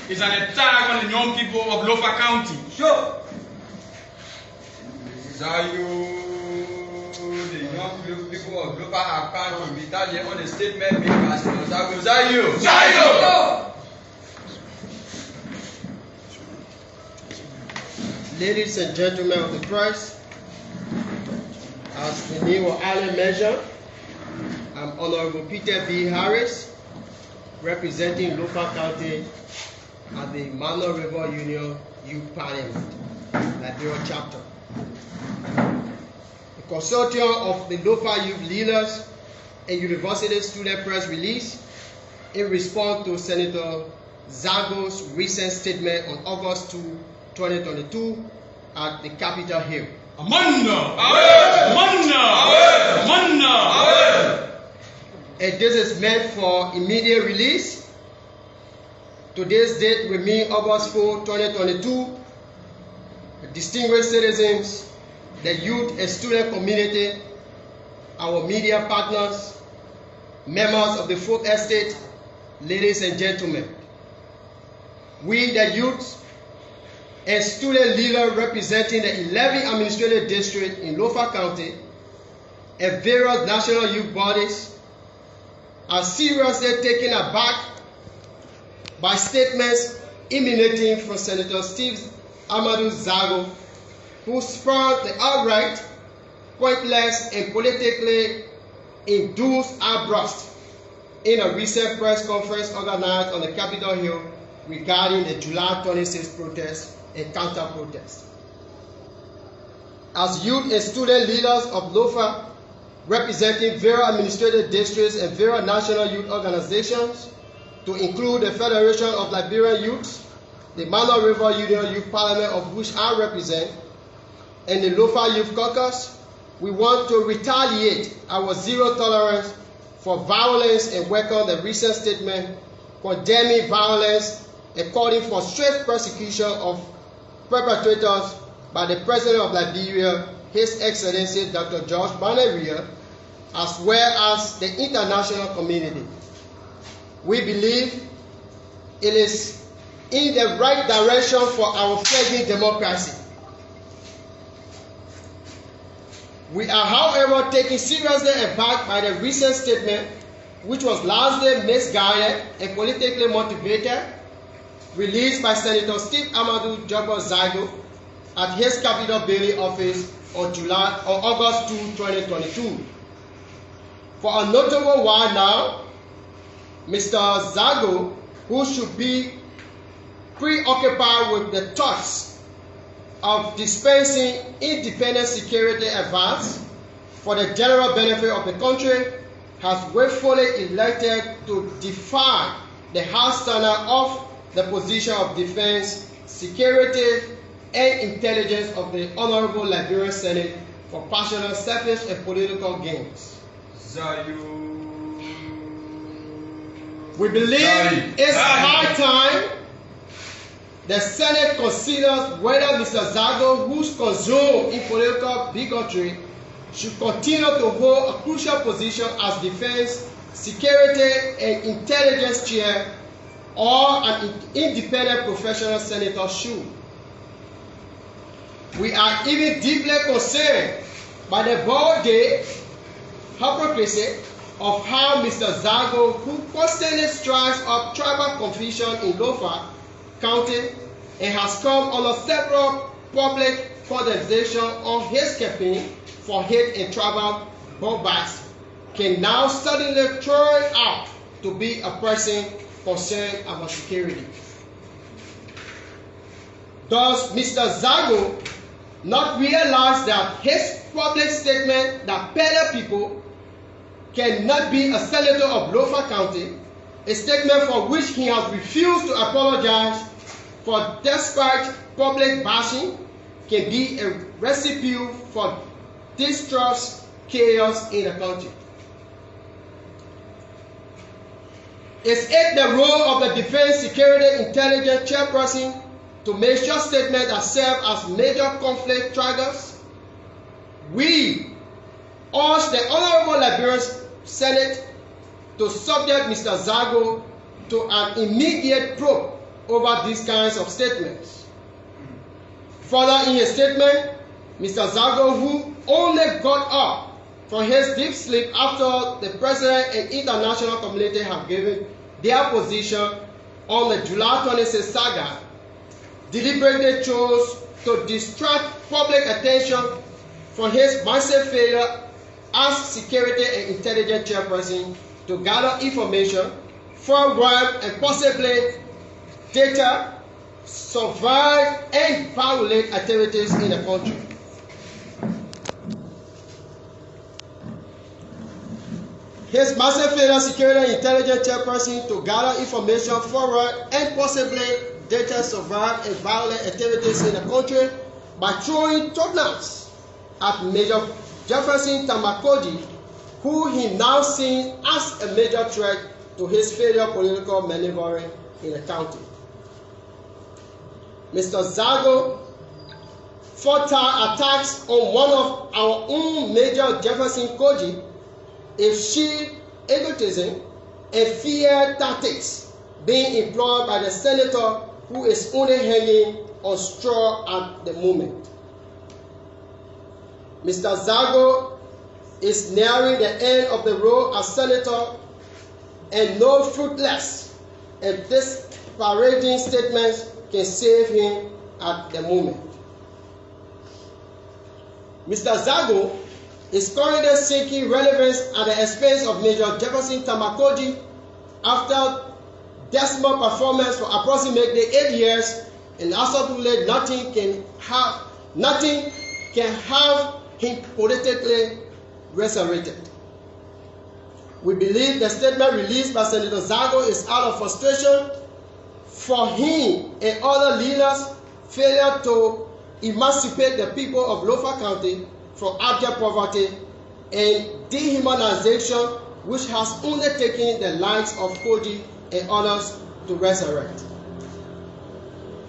is an attack on the young people of Lofa County. Sure. Zargo, the young people of Lofa have come to retaliate on the statement made by Zargo. Zargo! Ladies and gentlemen of the press, as the name of Allen mentioned, I'm Honorable Peter B. Harris, representing Lofa County at the Monrovia Union Youth Parliament, Liberia chapter. The Consortium of the Lofa Youth Leaders and University Student Press release in response to Senator Zargo's recent statement on August 2, 2022 at the Capitol Hill. Amanda! And this is meant for immediate release. Today's date will mean August 4, 2022. The distinguished citizens, the youth and student community, our media partners, members of the fourth estate, ladies and gentlemen. We, the youth and student leaders representing the 11 administrative districts in Lofa County and various national youth bodies, are seriously taken aback by statements emanating from Senator Steve Amadou Zargo, who spurred the outright, pointless, and politically induced outburst in a recent press conference organized on the Capitol Hill regarding the July 26 protests and counter-protests. As youth and student leaders of Lofa, representing various administrative districts and various national youth organizations, to include the Federation of Liberian Youths, the Monrovia Union Youth Parliament, of which I represent, and the Lofa Youth Caucus, we want to retaliate our zero tolerance for violence and welcome the recent statement condemning violence and calling for strict persecution of perpetrators by the President of Liberia, His Excellency Dr. George Monrovia, as well as the international community. We believe it is in the right direction for our fledgling democracy. We are, however, taken seriously aback by the recent statement, which was largely misguided and politically motivated, released by Senator Steve Amadou Zargo at his Capitol Bailey office on August 2, 2022. For a notable while now, Mr. Zargo, who should be preoccupied with the thoughts of dispensing independent security advice for the general benefit of the country, has willfully elected to defy the high standard of the position of defense, security, and intelligence of the Honorable Liberian Senate for personal selfish and political gains. We believe it's high time the Senate considers whether Mr. Zargo, who's consumed in political bigotry, should continue to hold a crucial position as defense, security, and intelligence chair, or an independent professional senator should. We are even deeply concerned by the bold-day hypocrisy of how Mr. Zargo, who constantly stirs up tribal confusion in Lofa County and has come under several public condemnation on his campaign for hate and tribal bombast, can now suddenly turn out to be a person concerned about security. Does Mr. Zargo not realize that his public statement that better people cannot be a senator of Lofa County, a statement for which he has refused to apologize for despite public bashing, can be a recipe for distrust, chaos in the country? Is it the role of the Defense Security Intelligence Chairperson to make sure statements that serve as major conflict triggers? We urge the Honorable Liberian Senate to subject Mr. Zargo to an immediate probe over these kinds of statements. Further in his statement, Mr. Zargo, who only got up from his deep sleep after the President and international community have given their position on the July 26 saga, deliberately chose to distract public attention from his massive failure as security and intelligence chairperson to gather information, forward and possibly data, survive and violate activities in the country. His massive failure security and intelligence chairperson to gather information, forward and possibly data, survive and violate activities in the country by throwing threats at Major Jefferson Tamakoji, who he now sees as a major threat to his failure political maneuvering in the county. Mr. Zargo further attacks on one of our own Major Jefferson Koji, if she egotism and fear tactics being employed by the senator who is only hanging on straw at the moment. Mr. Zargo is nearing the end of the road as senator and no fruitless and disparaging statements can save him at the moment. Mr. Zargo is currently seeking relevance at the expense of Major Jefferson Tamakoji after dismal performance for approximately 8 years, and absolutely nothing can have him politically resurrected. We believe the statement released by Senator Zargo is out of frustration for him and other leaders' failure to emancipate the people of Lofa County from abject poverty and dehumanization, which has only taken the lives of Koji and others to resurrect.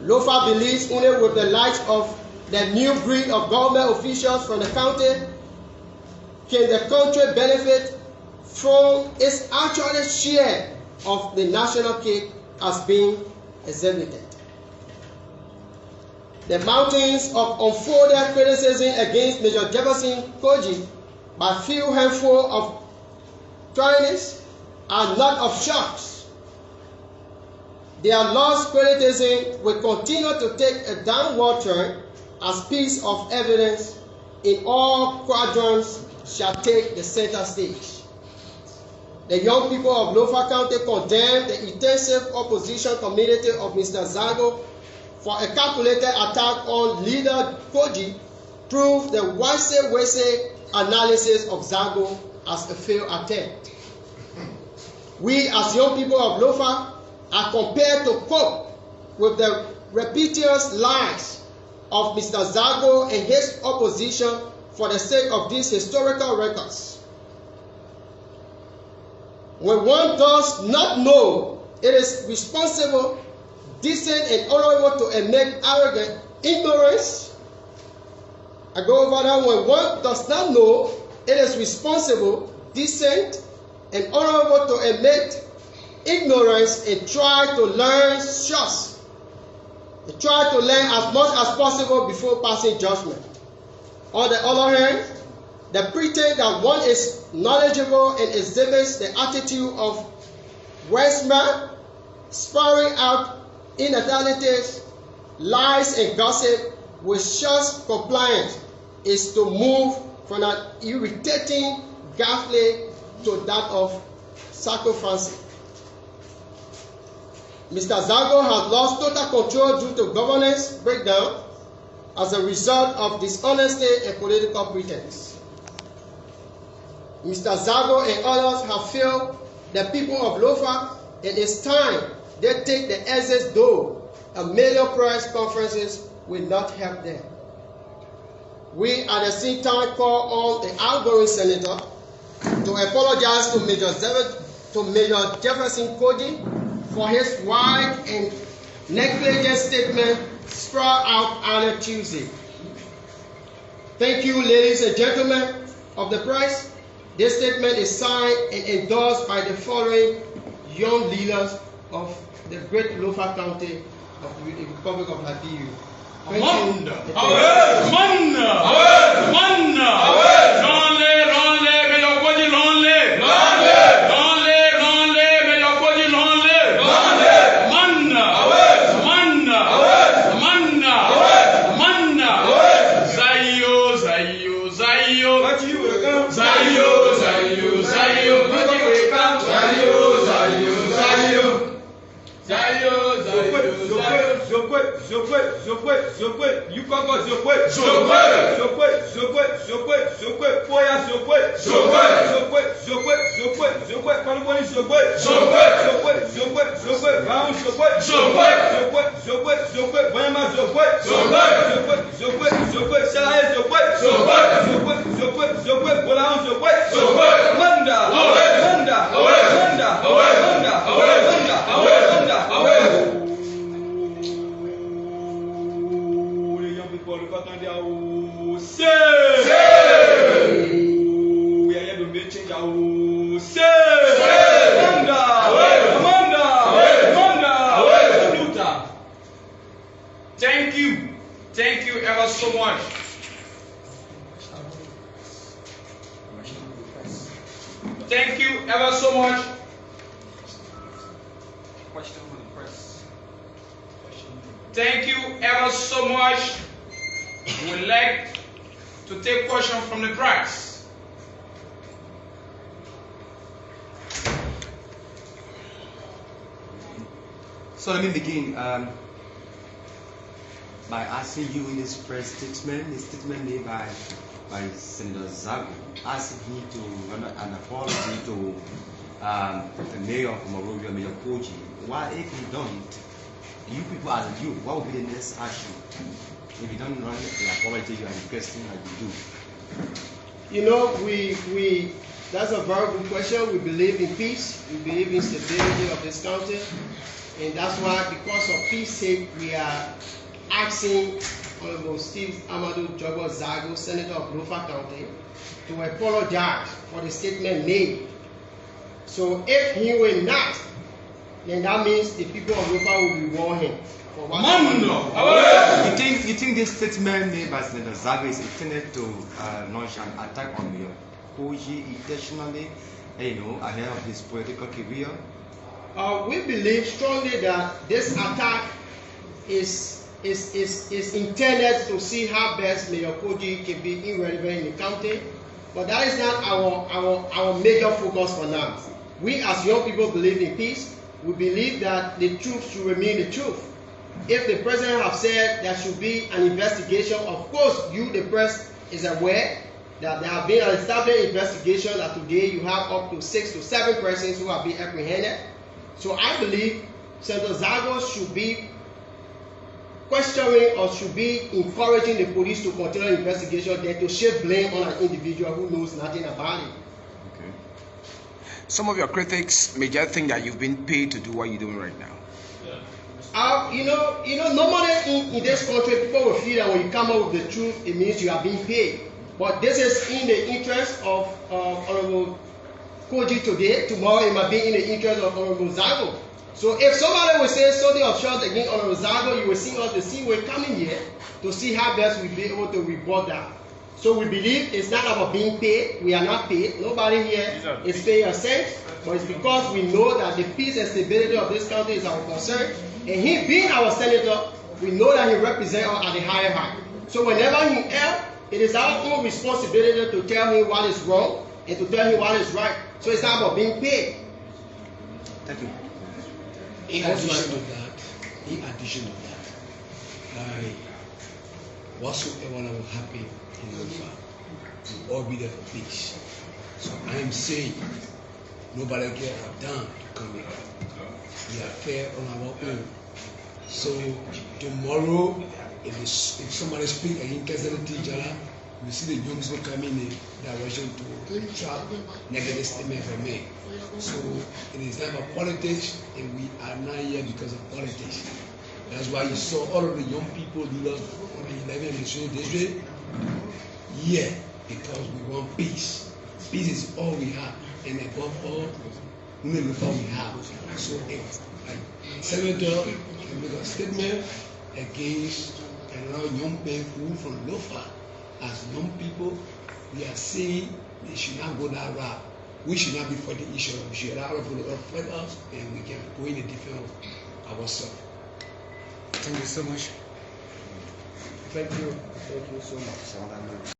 Lofa believes only with the light of the new breed of government officials from the county can the country benefit from its actual share of the national cake as being exhibited. The mountains of unfolded criticism against Major Jefferson Koji by few handful of tyrannies are not of shocks. Their lost criticism will continue to take a downward turn as piece of evidence in all quadrants shall take the center stage. The young people of Lofa County condemn the intensive opposition community of Mr. Zargo for a calculated attack on leader Koji, prove the wase analysis of Zargo as a failed attempt. We as young people of Lofa are compelled to cope with the repetitious lies of Mr. Zargo and his opposition for the sake of these historical records. When one does not know, it is responsible, decent, and honorable to admit arrogant ignorance. I go over that. When one does not know, it is responsible, decent, and honorable to admit ignorance and try to learn just. Try to learn as much as possible before passing judgment. On the other hand, the pretense that one is knowledgeable and exhibits the attitude of Westman, spouting out inanalities, lies, and gossip with just compliance is to move from an irritating gaffe to that of sacrificing. Mr. Zargo has lost total control due to governance breakdown as a result of dishonesty and political pretense. Mr. Zargo and others have failed the people of Lofa. It is time they take the exit door. A million press conferences will not help them. We at the same time call on the outgoing senator to apologize to Major Jefferson Koji for his wide and negligent statement spread out on Tuesday. Thank you, ladies and gentlemen of the press. This statement is signed and endorsed by the following young leaders of the great Lofa County of the Republic of Liberia. Amanda. You can go Zokwe, Thank you ever so much. Thank you ever so much. Question from the press. Thank you ever so much. We'd like to take questions from the press. So let me begin by asking you in this press statement, the statement made by Senator Zargo, asking him to render an apology to the mayor of Monrovia, Mayor Koji. Why, if he don't, you people as a youth, what will be the next action? If you don't run the apology you are requesting like you do? You know, we that's a very good question. We believe in peace. We believe in stability of this county. And that's why, because of peace sake, we are asking Honorable Steve Amadou Jogo Zargo, Senator of Lofa County, to apologize for the statement made. So if he will not, then that means the people of Lofa will reward him for what You think this statement made by Senator Zargo is intended to launch an attack on Mayor Koji intentionally, ahead of his political career? We believe strongly that this attack is intended to see how best Mayor Koji can be irrelevant in the county, but that is not our major focus for now. We as young people believe in peace. We believe that the truth should remain the truth. If the president has said there should be an investigation, of course you, the press, is aware that there have been an established investigation that today you have up to 6 to 7 persons who have been apprehended. So I believe Senator Zargo should be questioning or should be encouraging the police to continue the investigation than to shift blame on an individual who knows nothing about it. Okay. Some of your critics may just think that you've been paid to do what you're doing right now. Normally in this country, people will feel that when you come up with the truth, it means you are being paid. But this is in the interest of Honorable Koji today. Tomorrow it might be in the interest of Honorable Zargo. So if somebody will say something of short against Honorable Zargo, you will see us the same way coming here to see how best we'll be able to report that. So we believe it's not about being paid. We are not paid. Nobody here is paying a cent. But it's because we know that the peace and stability of this country is our concern. And he being our senator, we know that he represents us at the higher height. So whenever he errs, it is our own responsibility to tell him what is wrong and to tell him what is right. So it's not about being paid. Thank you. In addition to that, whatsoever will happen in Lofa will all be there for peace. So I am saying, nobody get down to come here. We are fair on our own. So tomorrow, if somebody speaks against the teacher, we see the young people coming in direction to trap negative statement from me. So it is not about politics, and we are not here because of politics. That's why you saw all of the young people leaders on the 11th administration district here, because we want peace. Peace is all we have, and above all, we have. So if Senator can make a statement against a lot of young people from Lofa. As young people, we are saying they should not go that route. We should not be for the issue. We should allow people to fight us, and we can go in the defense of ourselves. Thank you so much. Thank you so much.